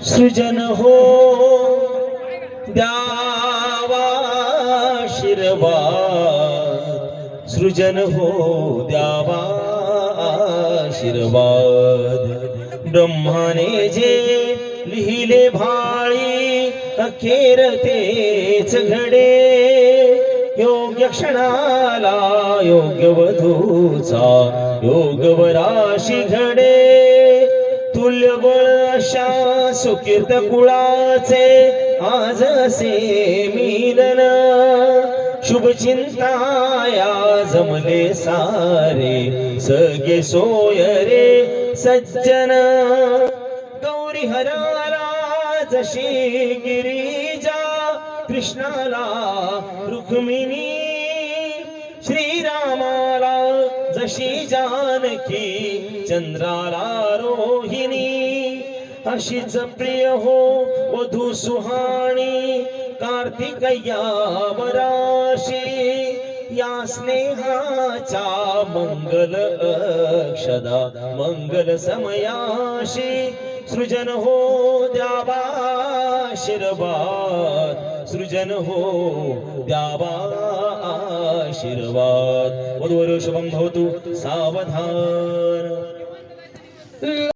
सृजन हो द्यावा आशीर्वाद, सृजन हो द्यावा आशीर्वाद। ब्रह्माने जे लिहिले भाळी अखेर तेच घडे, योग्य क्षणाला योग्य वधूचा योग वराशी घडे। तुल्यबळ अशा सुकीर्त कुळाचे आज असे मिलन, शुभचिंताया जमले सारे सगळे सोय रे सज्जन। गौरी हराला जशी गिरिजा, कृष्णाला रुक्मिणी, श्रीरामाला जशी जानकी, चंद्राला रोहिणी। अशीच प्रिय हो वधू सुहाणी, कार्तिकया वराशी। या स्नेहाच्या मंगल अक्षदा मंगल समयाशी, सृजन हो द्यावा आशीर्वाद, सृजन हो द्यावा आशीर्वाद। वधूवर शुभं भवतु सावधान।